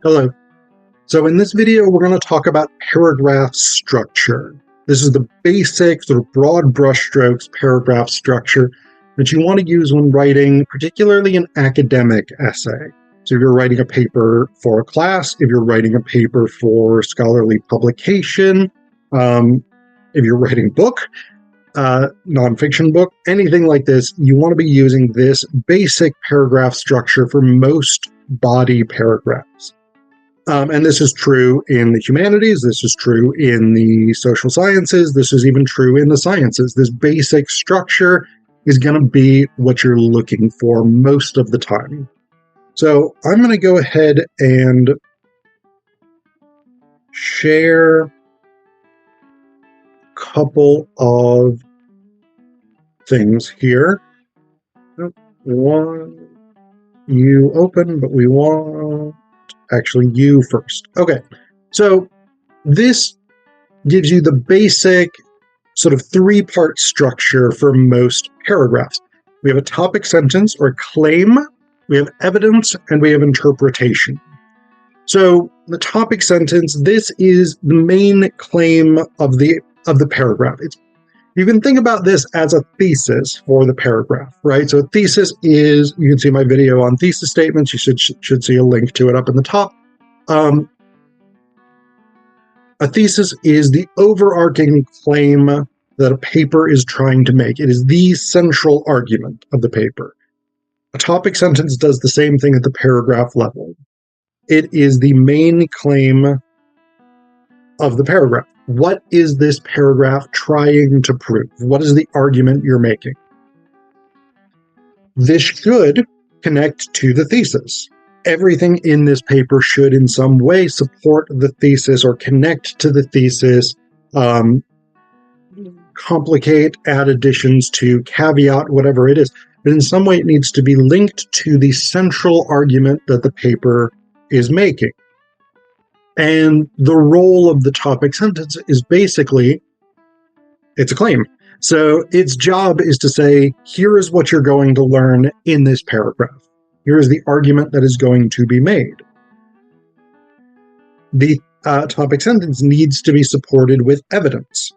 Hello. So in this video, we're going to talk about paragraph structure. This is the basic sort of broad brushstrokes paragraph structure that you want to use when writing, particularly an academic essay. So if you're writing a paper for a class, if you're writing a paper for scholarly publication, if you're writing a book, nonfiction book, anything like this, you want to be using this basic paragraph structure for most body paragraphs. And this is true in the humanities, this is true in the social sciences, this is even true in the sciences. This basic structure is going to be what you're looking for most of the time. So I'm going to go ahead and share a couple of things here. We want you open, but we want actually you first. Okay, so this gives you the basic sort of three-part structure for most paragraphs. We have a topic sentence or claim, we have evidence, and we have interpretation. So the topic sentence, this is the main claim of the paragraph. You can think about this as a thesis for the paragraph, right? So a thesis is, you can see my video on thesis statements. You should see a link to it up in the top. A thesis is the overarching claim that a paper is trying to make. It is the central argument of the paper. A topic sentence does the same thing at the paragraph level. It is the main claim of the paragraph. What is this paragraph trying to prove? What is the argument you're making? This should connect to the thesis. Everything in this paper should in some way support the thesis or connect to the thesis, complicate, add additions to, caveat, whatever it is. But in some way it needs to be linked to the central argument that the paper is making. And the role of the topic sentence is basically, it's a claim. So its job is to say, here is what you're going to learn in this paragraph. Here is the argument that is going to be made. The topic sentence needs to be supported with evidence.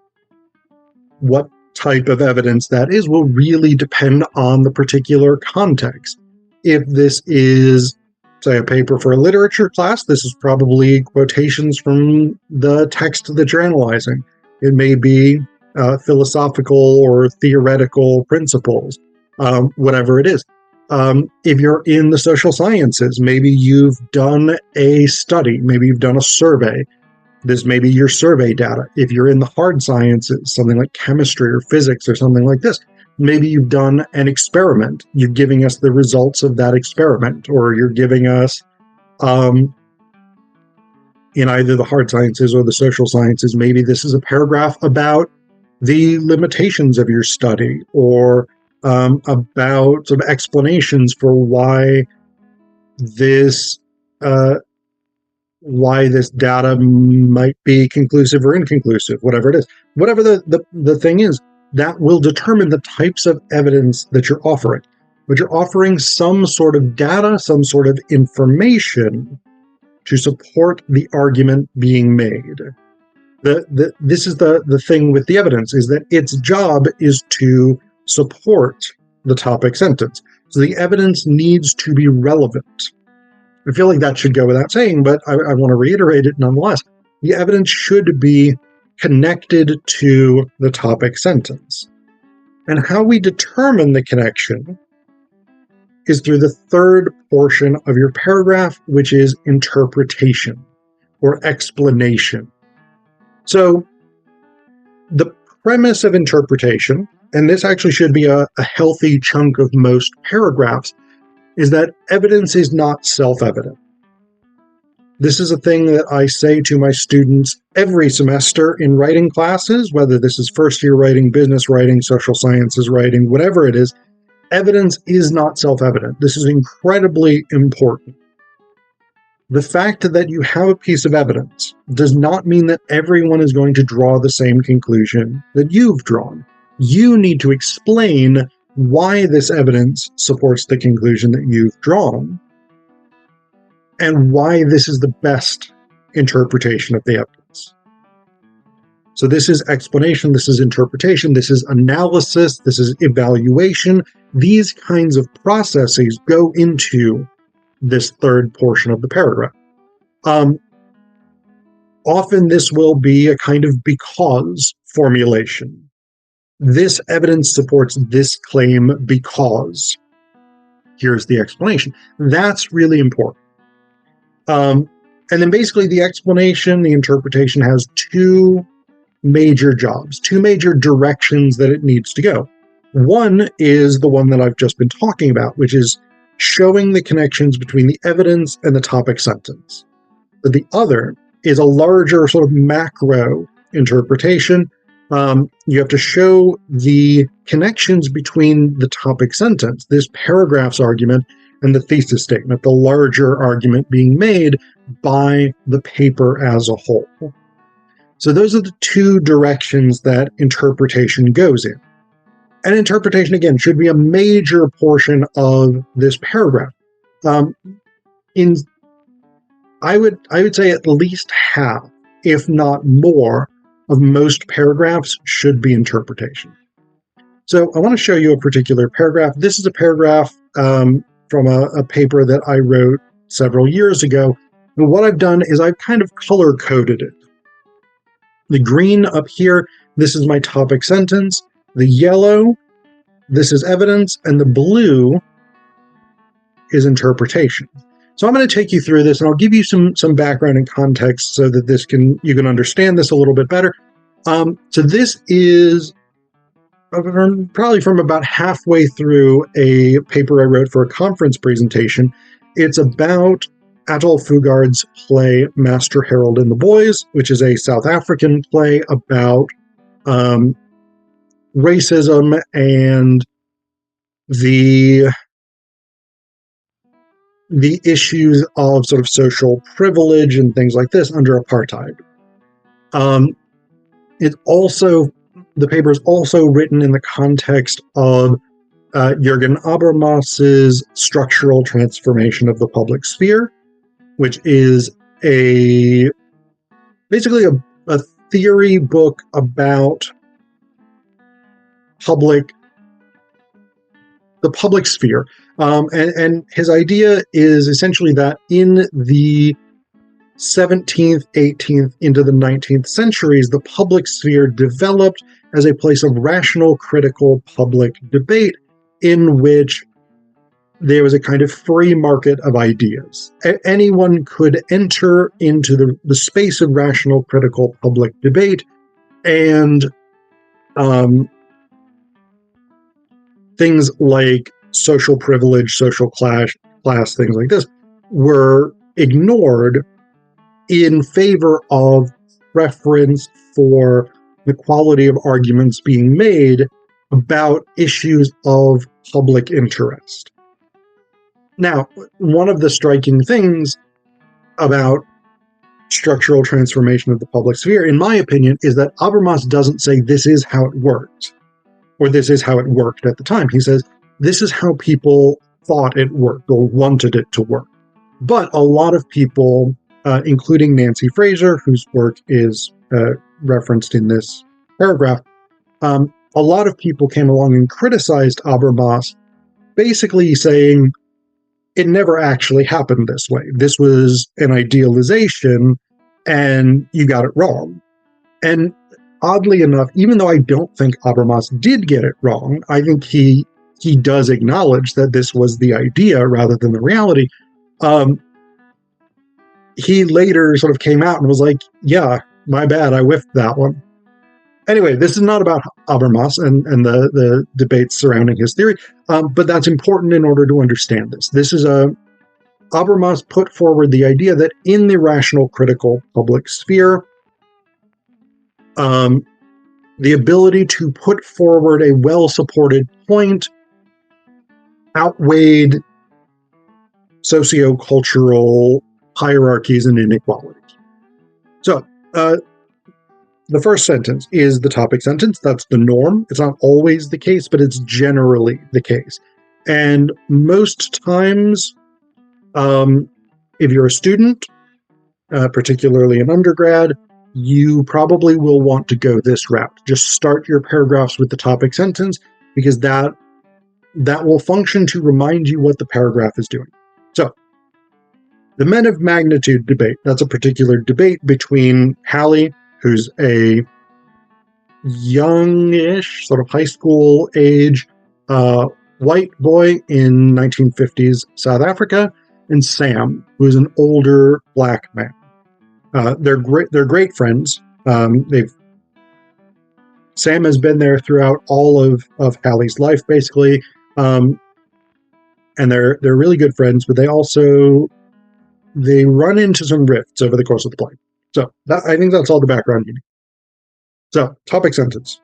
What type of evidence that is will really depend on the particular context. If this is, say, a paper for a literature class, this is probably quotations from the text that you're analyzing. It may be philosophical or theoretical principles, whatever it is. If you're in the social sciences, maybe you've done a study, maybe you've done a survey. This may be your survey data. If you're in the hard sciences, something like chemistry or physics or something like this, maybe you've done an experiment. You're giving us the results of that experiment, or you're giving us, in either the hard sciences or the social sciences, maybe this is a paragraph about the limitations of your study, or about some explanations for why this data might be conclusive or inconclusive, whatever it is. Whatever the thing is, that will determine the types of evidence that you're offering. But you're offering some sort of data, some sort of information to support the argument being made. This is the thing with the evidence, is that its job is to support the topic sentence. So the evidence needs to be relevant. I feel like that should go without saying, but I want to reiterate it nonetheless. The evidence should be connected to the topic sentence. And how we determine the connection is through the third portion of your paragraph, which is interpretation or explanation. So the premise of interpretation, and this actually should be a healthy chunk of most paragraphs, is that evidence is not self-evident. This is a thing that I say to my students every semester in writing classes, whether this is first year writing, business writing, social sciences writing, whatever it is. Evidence is not self-evident. This is incredibly important. The fact that you have a piece of evidence does not mean that everyone is going to draw the same conclusion that you've drawn. You need to explain why this evidence supports the conclusion that you've drawn. and why this is the best interpretation of the evidence. So this is explanation, this is interpretation, this is analysis, this is evaluation. These kinds of processes go into this third portion of the paragraph. Often this will be a kind of because formulation. This evidence supports this claim because. Here's the explanation. That's really important. And then basically the explanation, the interpretation has two major jobs, two major directions that it needs to go. One is the one that I've just been talking about, which is showing the connections between the evidence and the topic sentence. But the other is a larger sort of macro interpretation. You have to show the connections between the topic sentence, this paragraph's argument, and the thesis statement, the larger argument being made by the paper as a whole. So those are the two directions that interpretation goes in. And interpretation, again, should be a major portion of this paragraph. I would say at least half, if not more, of most paragraphs should be interpretation. So I want to show you a particular paragraph. This is a paragraph from a paper that I wrote several years ago. And what I've done is I've kind of color-coded it. The green up here, this is my topic sentence. The yellow, this is evidence. And the blue is interpretation. So I'm going to take you through this, and I'll give you some background and context so that you can understand this a little bit better. So this is probably from about halfway through a paper I wrote for a conference presentation. It's about Atul Fugard's play Master Harold and the Boys, which is a South African play about racism and the issues of sort of social privilege and things like this under apartheid. The paper is also written in the context of Jürgen Habermas's structural transformation of the public sphere, which is basically a theory book about the public sphere. And his idea is essentially that in the 17th, 18th, into the 19th centuries, the public sphere developed as a place of rational, critical public debate in which there was a kind of free market of ideas. Anyone could enter into the space of rational, critical public debate, and things like social privilege, social class, things like this, were ignored in favor of preference for the quality of arguments being made about issues of public interest. Now, one of the striking things about structural transformation of the public sphere, in my opinion, is that Habermas doesn't say this is how it works, or this is how it worked at the time. He says this is how people thought it worked or wanted it to work. But a lot of people, including Nancy Fraser, whose work is referenced in this paragraph, a lot of people came along and criticized Habermas, basically saying it never actually happened this way. This was an idealization, and you got it wrong. And oddly enough, even though I don't think Habermas did get it wrong, I think he does acknowledge that this was the idea rather than the reality. He later sort of came out and was like, yeah, my bad, I whiffed that one. Anyway, this is not about Habermas and the debates surrounding his theory, but that's important in order to understand this. Habermas put forward the idea that in the rational critical public sphere, the ability to put forward a well-supported point outweighed socio-cultural hierarchies and inequalities. So, the first sentence is the topic sentence. That's the norm. It's not always the case, but it's generally the case. And most times, If you're a student, particularly an undergrad, you probably will want to go this route. Just start your paragraphs with the topic sentence, because that will function to remind you what the paragraph is doing. So, the men of magnitude debate, that's a particular debate between Hallie, who's a youngish, sort of high school age, white boy in 1950s South Africa, and Sam, who is an older black man. They're great friends. Sam has been there throughout all of Hallie's life, basically, and they're really good friends. But they run into some rifts over the course of the play. So I think that's all the background you need. So, topic sentence.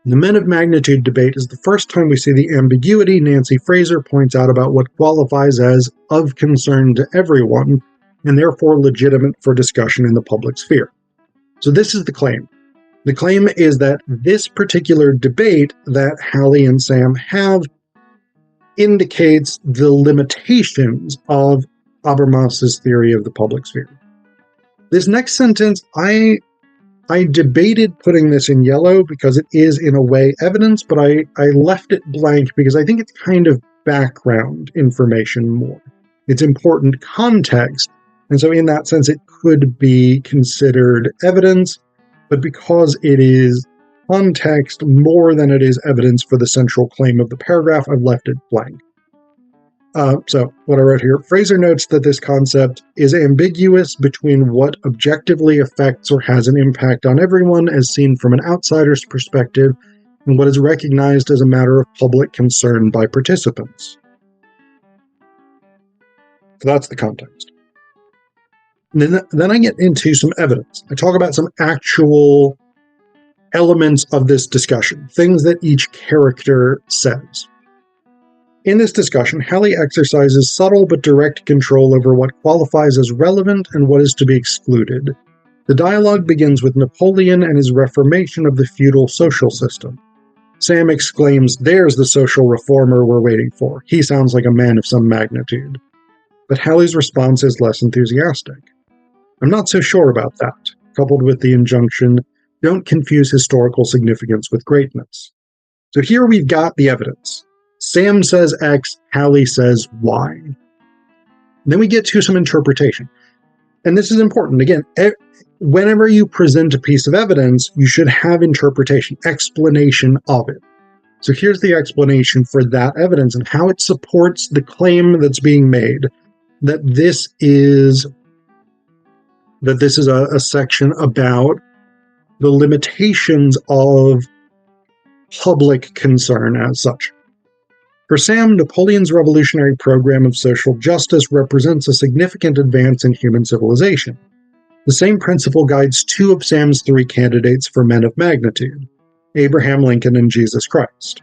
The men of magnitude debate is the first time we see the ambiguity Nancy Fraser points out about what qualifies as of concern to everyone, and therefore legitimate for discussion in the public sphere. So this is the claim. The claim is that this particular debate that Hallie and Sam have indicates the limitations of Habermas's theory of the public sphere. This next sentence, I debated putting this in yellow because it is, in a way, evidence, but I left it blank because I think it's kind of background information more. It's important context, and so in that sense it could be considered evidence, but because it is context more than it is evidence for the central claim of the paragraph, I've left it blank. So what I wrote here, Fraser notes that this concept is ambiguous between what objectively affects or has an impact on everyone as seen from an outsider's perspective and what is recognized as a matter of public concern by participants. So that's the context. And then I get into some evidence. I talk about some actual elements of this discussion, things that each character says. In this discussion, Hallie exercises subtle but direct control over what qualifies as relevant and what is to be excluded. The dialogue begins with Napoleon and his reformation of the feudal social system. Sam exclaims, "There's the social reformer we're waiting for. He sounds like a man of some magnitude." But Hallie's response is less enthusiastic. "I'm not so sure about that," coupled with the injunction, "Don't confuse historical significance with greatness." So here we've got the evidence. Sam says X, Hallie says Y. And then we get to some interpretation. And this is important. Again, whenever you present a piece of evidence, you should have interpretation, explanation of it. So here's the explanation for that evidence and how it supports the claim that's being made, that this is a section about the limitations of public concern as such. For Sam, Napoleon's revolutionary program of social justice represents a significant advance in human civilization. The same principle guides two of Sam's three candidates for men of magnitude, Abraham Lincoln and Jesus Christ.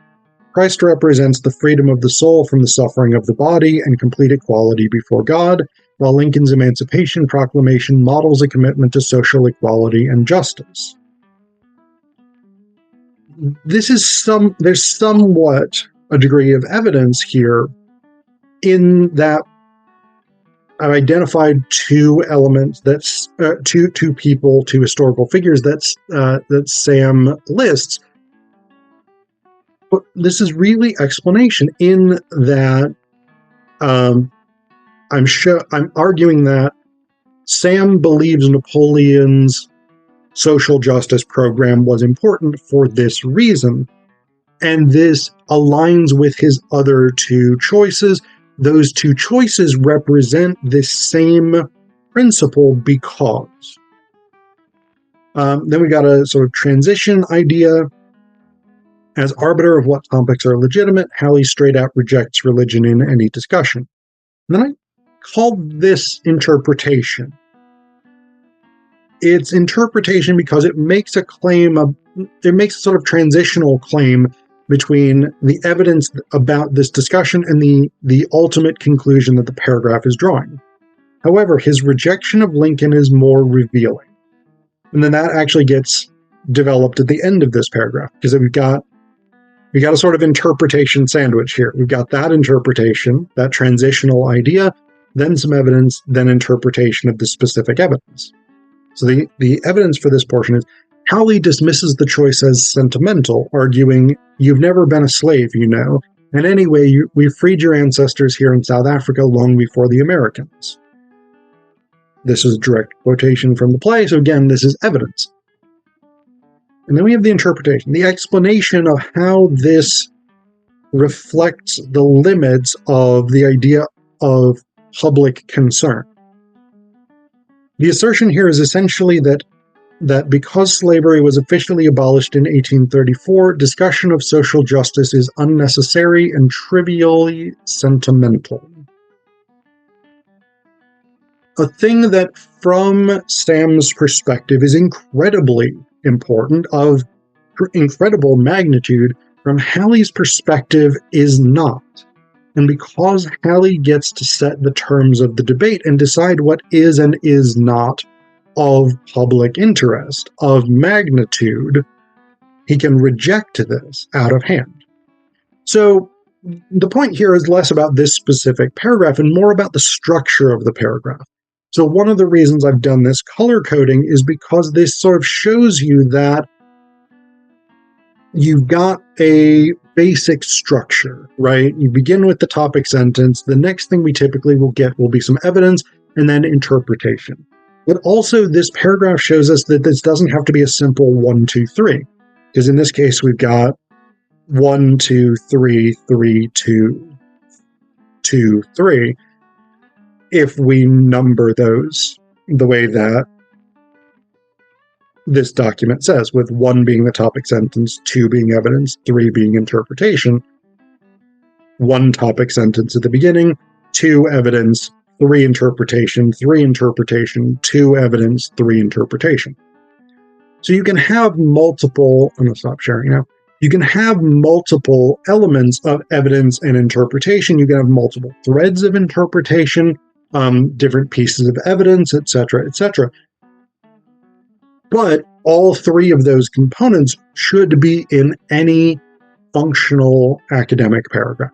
Christ represents the freedom of the soul from the suffering of the body and complete equality before God, while Lincoln's Emancipation Proclamation models a commitment to social equality and justice. There's somewhat a degree of evidence here in that I've identified two elements that's two people, two historical figures that Sam lists. But this is really explanation in that I'm arguing that Sam believes Napoleon's social justice program was important for this reason. And this aligns with his other two choices. Those two choices represent this same principle because. Then we got a sort of transition idea. As arbiter of what topics are legitimate, Hallie straight out rejects religion in any discussion. And then I called this interpretation. It's interpretation because it makes a sort of transitional claim between the evidence about this discussion and the ultimate conclusion that the paragraph is drawing. However, his rejection of Lincoln is more revealing. And then that actually gets developed at the end of this paragraph, because we got a sort of interpretation sandwich here. We've got that interpretation, that transitional idea, then some evidence, then interpretation of the specific evidence. So the evidence for this portion is Halley dismisses the choice as sentimental, arguing, "You've never been a slave, you know, and anyway, we freed your ancestors here in South Africa long before the Americans." This is a direct quotation from the play, so again, this is evidence. And then we have the interpretation, the explanation of how this reflects the limits of the idea of public concern. The assertion here is essentially that because slavery was officially abolished in 1834, discussion of social justice is unnecessary and trivially sentimental. A thing that, from Sam's perspective, is incredibly important, of incredible magnitude, from Halley's perspective is not. And because Halley gets to set the terms of the debate and decide what is and is not of public interest, of magnitude, he can reject this out of hand. So the point here is less about this specific paragraph and more about the structure of the paragraph. So one of the reasons I've done this color coding is because this sort of shows you that you've got a basic structure, right? You begin with the topic sentence. The next thing we typically will get will be some evidence and then interpretation. But also this paragraph shows us that this doesn't have to be a simple 1, 2, 3. Because in this case, we've got 1, 2, 3, 3, 2, 2, 3. If we number those the way that this document says, with 1 being the topic sentence, 2 being evidence, 3 being interpretation, 1 topic sentence at the beginning, 2 evidence, 3 interpretation, 3 interpretation, 2 evidence, 3 interpretation. So you can have multiple, I'm going to stop sharing now. You can have multiple elements of evidence and interpretation. You can have multiple threads of interpretation, different pieces of evidence, etc., etc. But all 3 of those components should be in any functional academic paragraph.